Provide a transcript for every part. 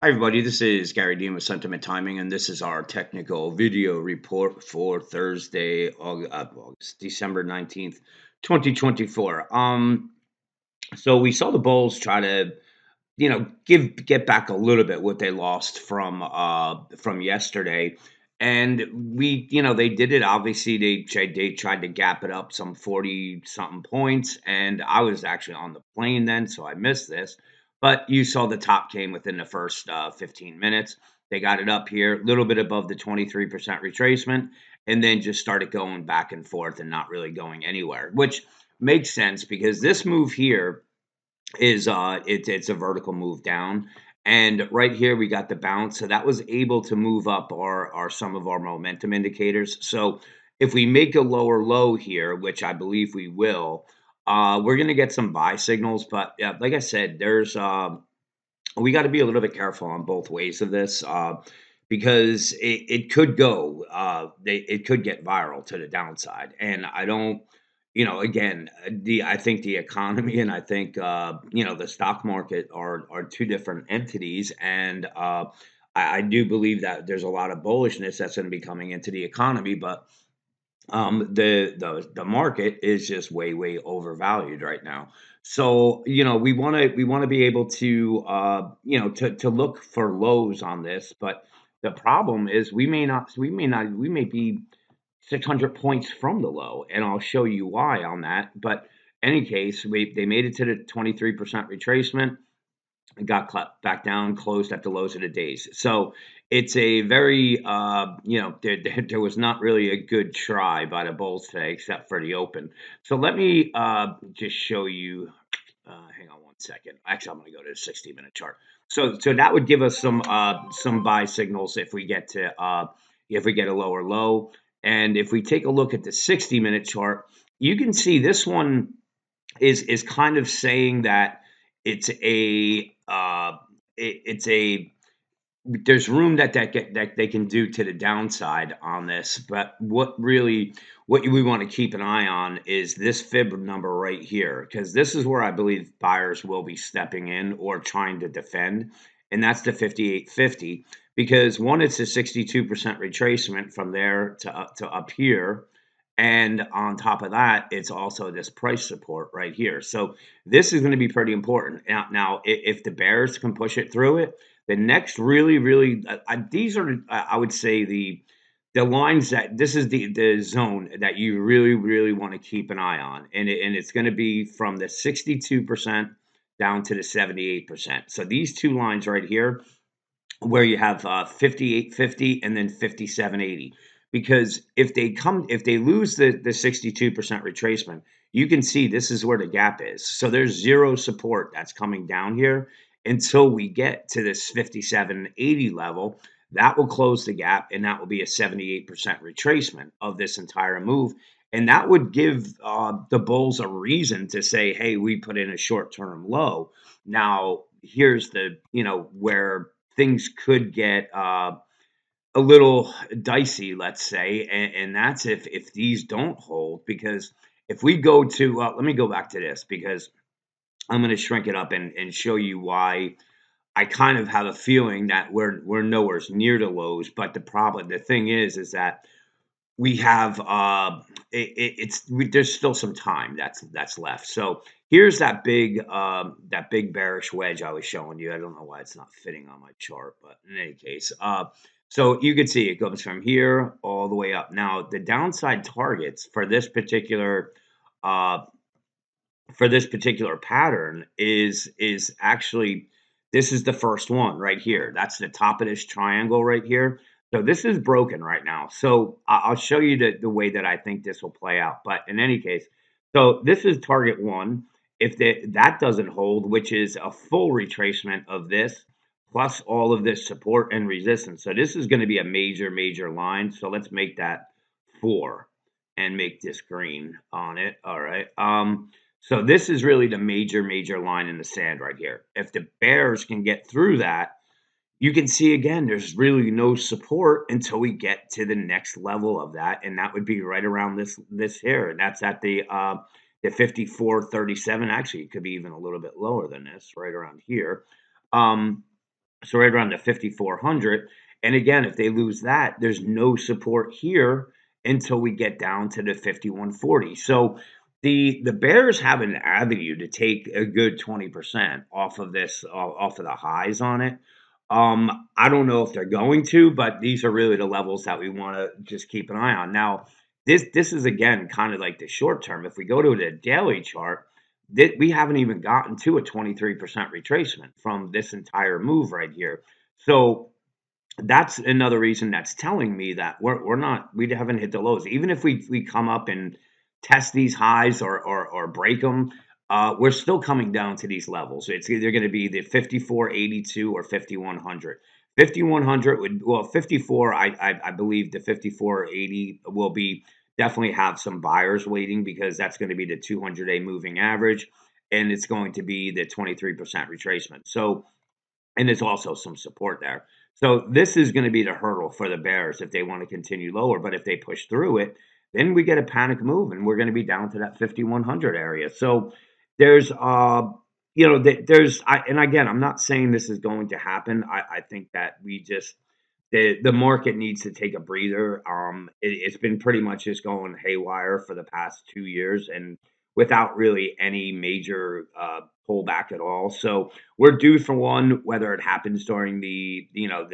Hi, everybody. This is Gary Dean with Sentiment Timing, and this is our technical video report for Thursday, December 19th, 2024. So we saw the Bulls try to, get back a little bit what they lost from yesterday. And they did it. Obviously, they tried to gap it up some 40 something points, and I was actually on the plane then, so I missed this. But you saw the top came within the first 15 minutes. They got it up here, a little bit above the 23% retracement, and then just started going back and forth and not really going anywhere, which makes sense because this move here is it's a vertical move down, and right here we got the bounce, so that was able to move up our some of our momentum indicators. So if we make a lower low here, which I believe we will, we're going to get some buy signals. But yeah, like I said, there's we got to be a little bit careful on both ways of this, because it could go, it could get viral to the downside. And I don't, again, I think the economy and I think, the stock market are two different entities. And I do believe that there's a lot of bullishness that's going to be coming into the economy, but the market is just way overvalued right now. So we want to be able to to look for lows on this. But the problem is we may be 600 points from the low, and I'll show you why on that. But any case, they made it to the 23% retracement, got back down, closed at the lows of the days. So it's a very, there was not really a good try by the Bulls today, except for the open. So let me just show you. Hang on one second. Actually, I'm going to go to the 60-minute chart. So that would give us some buy signals if we get a lower low. And if we take a look at the 60-minute chart, you can see this one is kind of saying that it's a it's a there's room that they can do to the downside on this. But what we want to keep an eye on is this fib number right here, because this is where I believe buyers will be stepping in or trying to defend, and that's the 58.50. Because one, it's a 62% retracement from there to up here, and on top of that, it's also this price support right here. So this is going to be pretty important. Now, if the bears can push it through it, the next really, these are, I would say, the lines that this is the zone that you really want to keep an eye on, and it's going to be from the 62% down to the 78%. So these two lines right here, where you have 58.50 and then 57.80. Because if they lose the 62% retracement, you can see this is where the gap is. So there's zero support that's coming down here until we get to this 57.80 level. That will close the gap, and that will be a 78% retracement of this entire move. And that would give the Bulls a reason to say, hey, we put in a short-term low. Now, here's where things could get a little dicey, let's say, and that's if these don't hold. Because if we go to, let me go back to this, because I'm going to shrink it up and show you why I kind of have a feeling that we're nowhere near the lows. But the thing is that we have there's still some time that's left. So here's that big bearish wedge I was showing you. I don't know why it's not fitting on my chart, but in any case, so you can see it goes from here all the way up. Now the downside targets uh for this particular pattern is actually, this is the first one right here. That's the top of this triangle right here. So this is broken right now. So I'll show you the way that I think this will play out. But in any case, so this is target one. If that doesn't hold, which is a full retracement of this, plus all of this support and resistance. So this is going to be a major line. So let's make that 4 and make this green on it. All right. So this is really the major line in the sand right here. If the bears can get through that, you can see again, there's really no support until we get to the next level of that, and that would be right around this here, and that's at the 54.37. Actually, it could be even a little bit lower than this, right around here. Um, So right around the 5,400. And again, if they lose that, there's no support here until we get down to the 5,140. So the Bears have an avenue to take a good 20% off of this, off of the highs on it. I don't know if they're going to, but these are really the levels that we want to just keep an eye on. Now, this is again kind of like the short term. If we go to the daily chart, we haven't even gotten to a 23% retracement from this entire move right here. So that's another reason that's telling me that we're not, we haven't hit the lows. Even if we come up and test these highs or break them, we're still coming down to these levels. It's either going to be the 5482 or 5100. 5100 would, well, 54, I believe the 5480 will be, definitely have some buyers waiting, because that's going to be the 200-day moving average, and it's going to be the 23% retracement. So, and there's also some support there. So this is going to be the hurdle for the Bears if they want to continue lower. But if they push through it, then we get a panic move, and we're going to be down to that 5,100 area. So there's, there's, and again, I'm not saying this is going to happen. I think that we just, the market needs to take a breather. It's been pretty much just going haywire for the past 2 years, and without really any major pullback at all. So we're due for one, whether it happens during the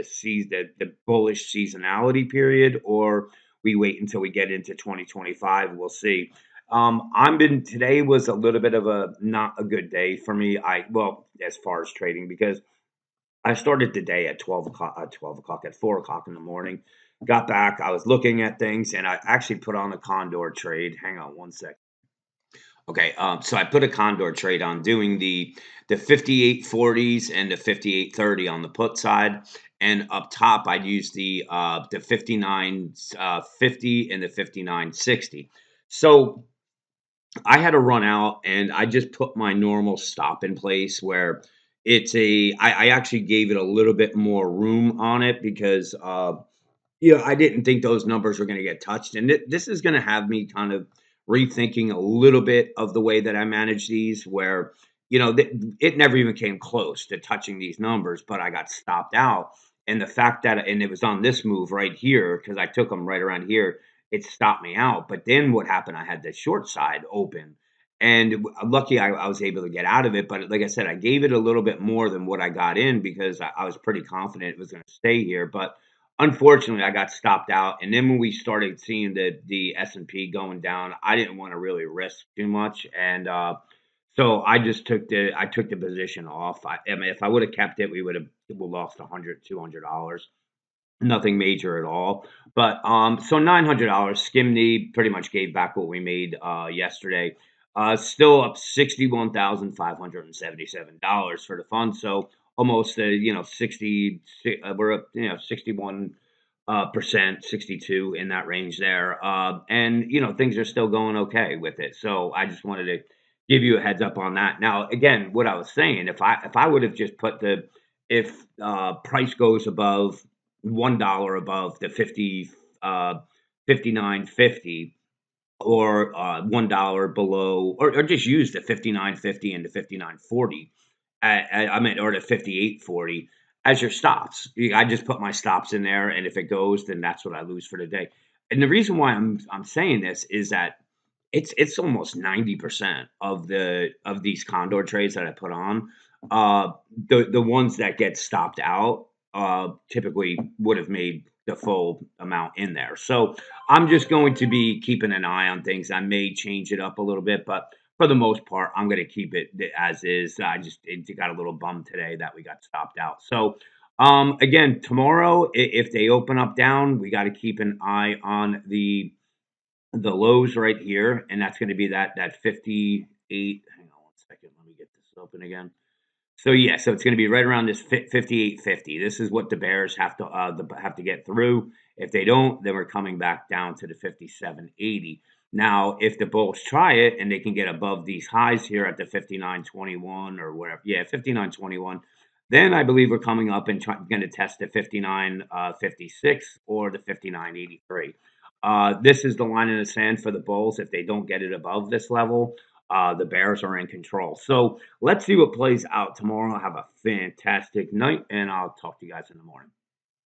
season, the bullish seasonality period, or we wait until we get into 2025. We'll see. I'm been Today was a little bit of a not a good day for me. Well, as far as trading, because I started the day at 12 o'clock, at 4 o'clock in the morning. Got back, I was looking at things, and I actually put on a Condor trade. Hang on one sec. Okay, so I put a Condor trade on, doing the 5840s and the 5830 on the put side, and up top I'd use the 5950 and the 5960. So I had to run out, and I just put my normal stop in place, where I actually gave it a little bit more room on it, because I didn't think those numbers were going to get touched, and this is going to have me kind of rethinking a little bit of the way that I manage these, where it never even came close to touching these numbers, but I got stopped out, and the fact that, and it was on this move right here, because I took them right around here, it stopped me out. But then what happened? I had the short side open, and lucky I was able to get out of it. But like I said, I gave it a little bit more than what I got in, because I was pretty confident it was going to stay here, but unfortunately, I got stopped out, and then when we started seeing the S&P going down, I didn't want to really risk too much, and so I took the position off. I mean, if I would have kept it, we would have lost $100, $200. Nothing major at all. But so $900. Skimney pretty much gave back what we made yesterday. Still up $61,577 for the fund. So almost 60. We're up 61 percent, 62, in that range there. And things are still going okay with it. So I just wanted to give you a heads up on that. Now, again, what I was saying, if I would have just put the if price goes above $1 above the 59.50, or $1 below, or just use the 59.50 and the 59.40, I mean, or the 58.40 as your stops. I just put my stops in there, and if it goes, then that's what I lose for the day. And the reason why I'm saying this is that it's almost 90% of these Condor trades that I put on. The ones that get stopped out typically would have made the full amount in there. So I'm just going to be keeping an eye on things. I may change it up a little bit, but for the most part, I'm going to keep it as is. It got a little bummed today that we got stopped out. So again, tomorrow, if they open up down, we got to keep an eye on the lows right here, and that's going to be that 58. Hang on one second, let me get this open again. So yeah, so it's going to be right around this 58.50. This is what the Bears have to get through. If they don't, then we're coming back down to the 57.80. Now, if the Bulls try it and they can get above these highs here at the 59.21 or whatever, yeah, 59.21, then I believe we're coming up and going to test the 59.56 or the 59.83. This is the line in the sand for the Bulls if they don't get it above this level. the Bears are in control. So let's see what plays out tomorrow. Have a fantastic night, and I'll talk to you guys in the morning.